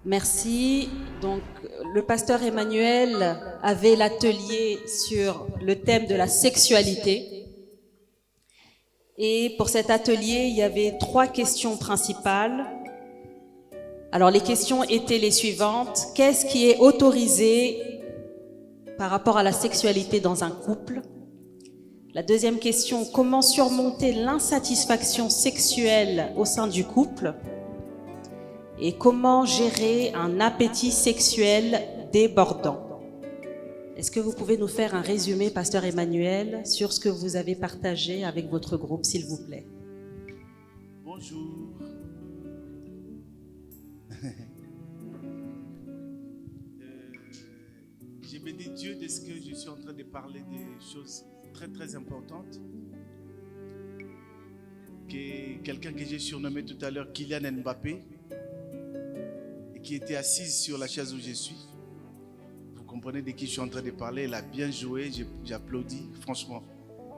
Merci. Donc, le pasteur Emmanuel avait l'atelier sur le thème de la sexualité. Et pour cet atelier, il y avait 3 questions principales. Alors, les questions étaient les suivantes. Qu'est-ce qui est autorisé par rapport à la sexualité dans un couple? La deuxième question, comment surmonter l'insatisfaction sexuelle au sein du couple? Et comment gérer un appétit sexuel débordant? Est-ce que vous pouvez nous faire un résumé, pasteur Emmanuel, sur ce que vous avez partagé avec votre groupe, s'il vous plaît? Bonjour. J'ai béni Dieu de ce que je suis en train de parler des choses très très importantes. Que quelqu'un que j'ai surnommé tout à l'heure Kylian Mbappé, et qui était assise sur la chaise où je suis. Vous comprenez de qui je suis en train de parler. Elle a bien joué, j'applaudis, franchement.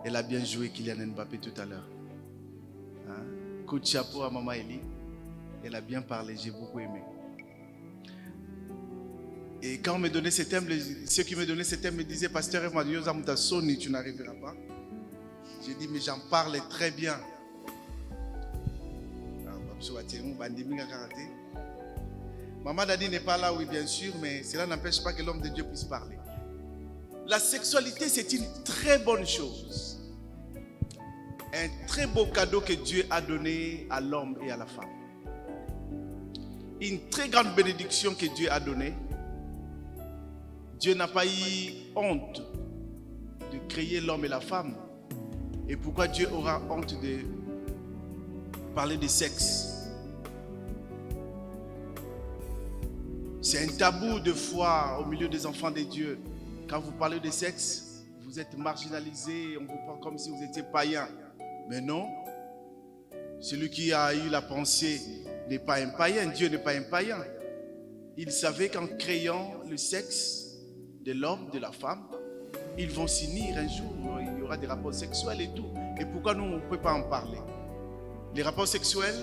Elle a bien joué Kylian Mbappé tout à l'heure. Hein? Coup de chapeau à Maman Elie. Elle a bien parlé, j'ai beaucoup aimé. Et quand on me donnait ce thème, ceux qui me donnaient ce thème me disaient, Pasteur Emmanuel, tu n'arriveras pas. J'ai dit, mais j'en parle très bien. Maman Dadi n'est pas là, oui, bien sûr, mais cela n'empêche pas que l'homme de Dieu puisse parler. La sexualité, c'est une très bonne chose. Un très beau cadeau que Dieu a donné à l'homme et à la femme. Une très grande bénédiction que Dieu a donnée. Dieu n'a pas eu honte de créer l'homme et la femme. Et pourquoi Dieu aura honte de parler de sexe? C'est un tabou de foi au milieu des enfants de Dieu. Quand vous parlez de sexe, vous êtes marginalisé, on vous prend comme si vous étiez païen. Mais non, celui qui a eu la pensée n'est pas un païen, Dieu n'est pas un païen. Il savait qu'en créant le sexe de l'homme, de la femme, ils vont s'unir un jour, il y aura des rapports sexuels et tout. Et pourquoi nous, on ne peut pas en parler? Les rapports sexuels,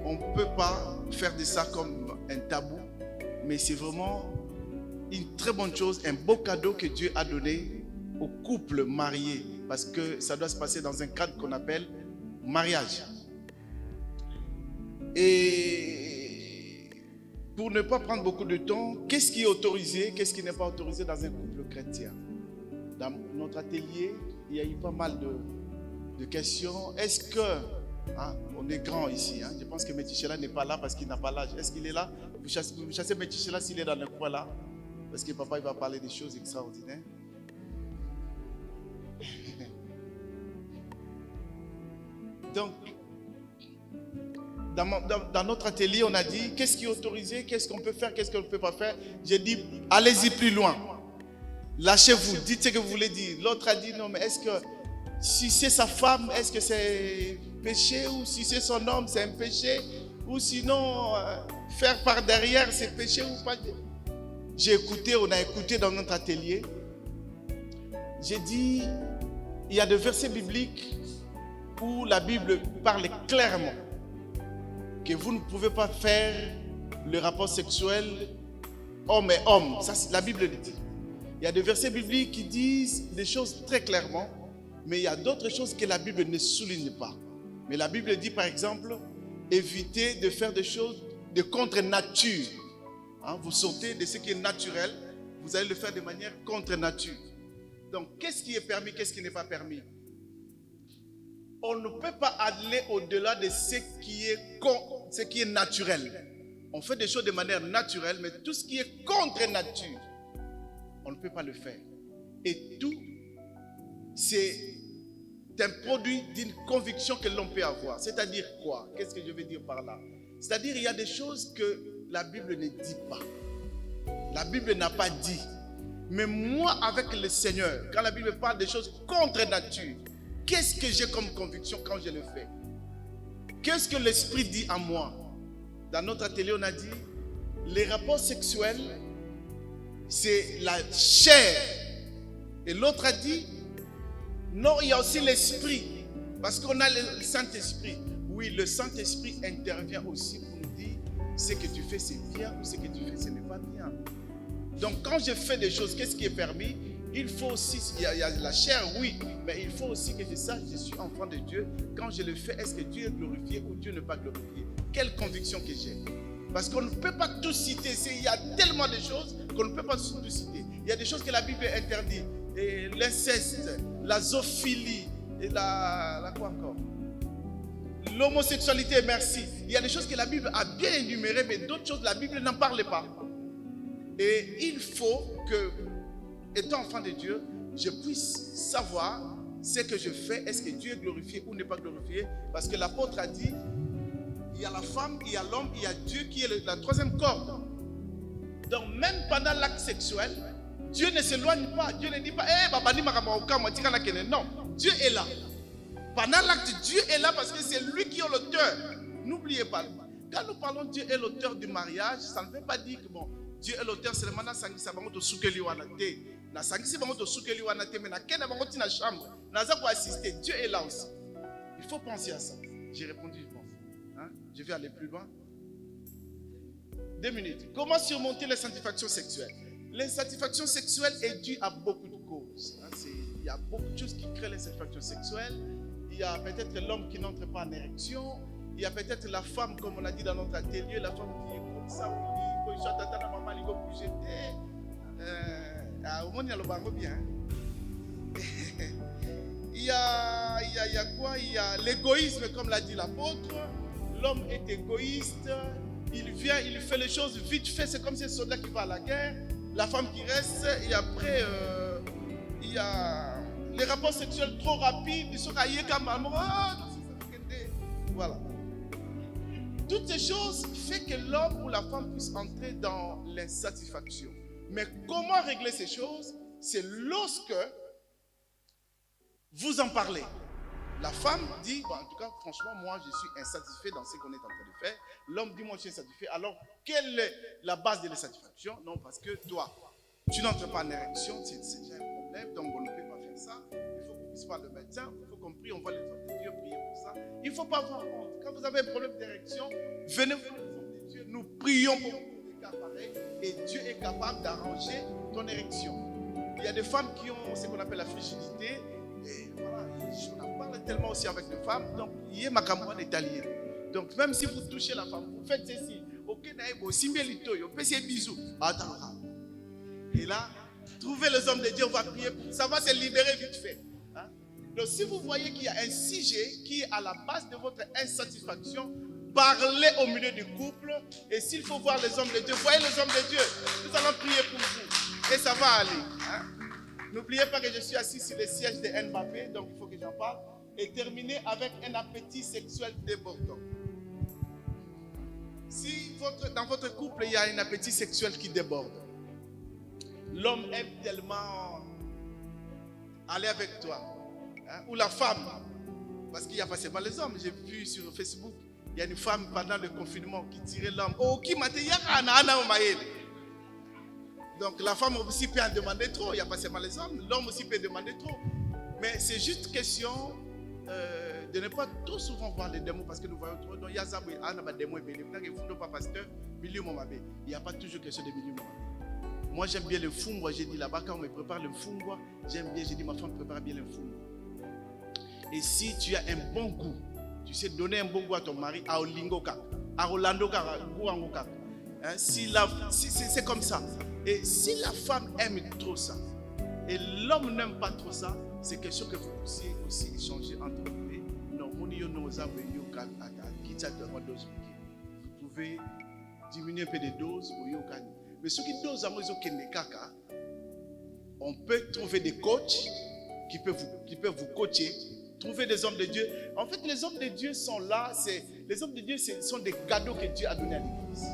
on ne peut pas faire de ça comme un tabou, mais c'est vraiment une très bonne chose, un beau cadeau que Dieu a donné aux couples mariés, parce que ça doit se passer dans un cadre qu'on appelle mariage. Et pour ne pas prendre beaucoup de temps, qu'est-ce qui est autorisé, qu'est-ce qui n'est pas autorisé dans un couple chrétien? Dans notre atelier, il y a eu pas mal de questions. Est-ce que, on est grand ici, je pense que Métichela n'est pas là parce qu'il n'a pas l'âge. Est-ce qu'il est là? Vous chassez Métichela s'il est dans le coin là, parce que papa il va parler des choses extraordinaires. Donc, dans notre atelier, on a dit qu'est-ce qui est autorisé, qu'est-ce qu'on peut faire, qu'est-ce qu'on ne peut pas faire. J'ai dit, allez-y plus loin. Lâchez-vous, dites ce que vous voulez dire. L'autre a dit, non, mais est-ce que si c'est sa femme, est-ce que c'est péché? Ou si c'est son homme, c'est un péché? Ou sinon, faire par derrière, c'est péché ou pas? J'ai écouté, on a écouté dans notre atelier. J'ai dit, il y a des versets bibliques où la Bible parle clairement que vous ne pouvez pas faire le rapport sexuel homme et homme. Ça, la Bible le dit. Il y a des versets bibliques qui disent des choses très clairement, mais il y a d'autres choses que la Bible ne souligne pas. Mais la Bible dit par exemple, évitez de faire des choses de contre-nature. Vous sortez de ce qui est naturel, vous allez le faire de manière contre-nature. Donc, qu'est-ce qui est permis, qu'est-ce qui n'est pas permis? On ne peut pas aller au-delà de ce qui est naturel. On fait des choses de manière naturelle, mais tout ce qui est contre nature, on ne peut pas le faire. Et tout, c'est un produit d'une conviction que l'on peut avoir. C'est-à-dire quoi? Qu'est-ce que je veux dire par là? C'est-à-dire il y a des choses que la Bible ne dit pas. La Bible n'a pas dit. Mais moi, avec le Seigneur, quand la Bible parle des choses contre nature, qu'est-ce que j'ai comme conviction quand je le fais? Qu'est-ce que l'Esprit dit à moi? Dans notre atelier, on a dit, les rapports sexuels, c'est la chair. Et l'autre a dit, non, il y a aussi l'Esprit. Parce qu'on a le Saint-Esprit. Oui, le Saint-Esprit intervient aussi pour nous dire ce que tu fais c'est bien ou ce que tu fais ce n'est pas bien. Donc quand je fais des choses, qu'est-ce qui est permis? Il faut aussi, il y a la chair, oui, mais il faut aussi que je sache, je suis enfant de Dieu. Quand je le fais, est-ce que Dieu est glorifié ou Dieu n'est pas glorifié? Quelle conviction que j'ai? Parce qu'on ne peut pas tout citer. Il y a tellement de choses qu'on ne peut pas tout citer. Il y a des choses que la Bible interdit. L'inceste, la zoophilie, et la quoi encore? L'homosexualité, merci. Il y a des choses que la Bible a bien énumérées, mais d'autres choses, la Bible n'en parle pas. Et il faut que, étant enfant de Dieu, je puisse savoir ce que je fais. Est-ce que Dieu est glorifié ou n'est pas glorifié? Parce que l'apôtre a dit, il y a la femme, il y a l'homme, il y a Dieu qui est la troisième corde. Donc même pendant l'acte sexuel, Dieu ne s'éloigne pas. Dieu ne dit pas, non, Dieu est là. Pendant l'acte, Dieu est là parce que c'est lui qui est l'auteur. N'oubliez pas. Quand nous parlons de Dieu est l'auteur du mariage, ça ne veut pas dire que bon, Dieu est l'auteur seulement dans Sangisa Bangoto Soukeliwanate. Dans Sangisa Bangoto Soukeliwanate, mais dans Kena Bangoto na chambre. Dans quoi assister, Dieu est là aussi. Il faut penser à ça. J'ai répondu, je pense. Hein? Je vais aller plus loin. 2 minutes. Comment surmonter l'insatisfaction sexuelle? L'insatisfaction sexuelle est due à beaucoup de causes. Hein? Il y a beaucoup de choses qui créent l'insatisfaction sexuelle. Il y a peut-être l'homme qui n'entre pas en érection. Il y a peut-être la femme, comme on a dit dans notre atelier, la femme qui est comme ça, au monde, il y a le barreau bien. Il y a quoi? Il y a l'égoïsme, comme l'a dit l'apôtre. L'homme est égoïste. Il vient, il fait les choses vite fait. C'est comme si un soldat qui va à la guerre. La femme qui reste. Et après, il y a les rapports sexuels trop rapides. Ils sont raillés comme amoureux. Voilà. Toutes ces choses font que l'homme ou la femme puisse entrer dans l'insatisfaction. Mais comment régler ces choses? C'est lorsque vous en parlez. La femme dit, bon, en tout cas, franchement, moi, je suis insatisfait dans ce qu'on est en train de faire. L'homme dit, moi, je suis insatisfait. Alors, quelle est la base de l'insatisfaction? Non, parce que toi, tu n'entres pas en érection, c'est déjà un problème, donc on ne peut pas faire ça. Il faut qu'on puisse voir le médecin, il faut qu'on prie, on voit les hommes de Dieu prier pour ça. Il ne faut pas avoir honte. Quand vous avez un problème d'érection, venez voir les hommes de Dieu, nous prions pour vous des cas pareils, et Dieu est capable d'arranger ton érection. Il y a des femmes qui ont ce qu'on appelle la frigidité, et voilà, on en parle tellement aussi avec les femmes, donc il y a ma campagne italienne. Donc même si vous touchez la femme, vous faites ceci, ok, bisous. Et là, trouvez les hommes de Dieu, on va prier pour ça, va se libérer vite fait. Hein? Donc si vous voyez qu'il y a un sujet qui est à la base de votre insatisfaction, parlez au milieu du couple, et s'il faut voir les hommes de Dieu, voyez les hommes de Dieu, nous allons prier pour vous, et ça va aller. Hein? N'oubliez pas que je suis assis sur le siège de Mbappé, donc il faut que j'en parle, et terminer avec un appétit sexuel débordant. Si dans votre couple, il y a un appétit sexuel qui déborde, l'homme aime tellement aller avec toi, hein, ou la femme, parce qu'il n'y a pas seulement les hommes. J'ai vu sur Facebook, il y a une femme pendant le confinement qui tirait l'homme. Oh, qui m'a dit, donc la femme aussi peut en demander trop. Il n'y a pas seulement les hommes, l'homme aussi peut demander trop. Mais c'est juste question de ne pas trop souvent voir les démons, parce que nous voyons trop. Donc il y a des démons, il n'y a pas toujours question de milieu. Moi j'aime bien le fungwa. J'ai dit là-bas quand on me prépare le fungwa, j'aime bien, j'ai dit ma femme prépare bien le fungwa. Et si tu as un bon goût, tu sais donner un bon goût à ton mari, à Olingoka, à Rolandoka, hein, si c'est comme ça. Et si la femme aime trop ça, et l'homme n'aime pas trop ça, c'est quelque chose que vous puissiez aussi échanger entre vous. Non, vous pouvez diminuer un peu de doses. Mais ce qui dose à moi, on peut trouver des coachs qui peuvent vous coacher, trouver des hommes de Dieu. En fait, les hommes de Dieu sont là. Les hommes de Dieu, ce sont des cadeaux que Dieu a donnés à l'église,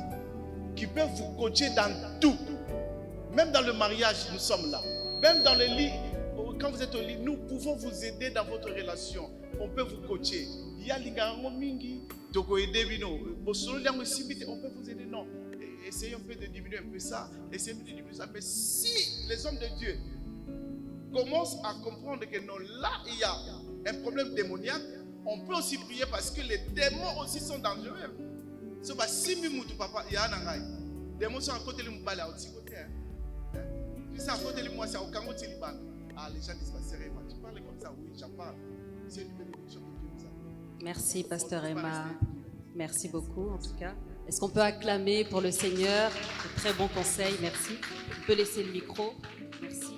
qui peuvent vous coacher dans tout. Même dans le mariage, nous sommes là. Même dans le lit, quand vous êtes au lit, nous pouvons vous aider dans votre relation. On peut vous coacher. Il y a l'ingarango mingi, toko edebino, on peut vous aider. Non, essayez un peu de diminuer un peu ça. Essayez de diminuer ça. Mais si les hommes de Dieu commencent à comprendre que non, là il y a un problème démoniaque, on peut aussi prier, parce que les démons aussi sont dangereux. So ba simi mutu papa ya na ngai. Démonstration à côté de l'Imbale à l'autre côté. Puis ça à côté de moi, c'est au Congo Tiliban. Ah, les gens disent pas sérieux, tu parles comme ça, oui, j'en parle. C'est une bénédiction que Dieu nous a. Merci, Pasteur Emma. Merci beaucoup, en tout cas. Est-ce qu'on peut acclamer pour le Seigneur? De très bons conseils, merci. On peut laisser le micro. Merci.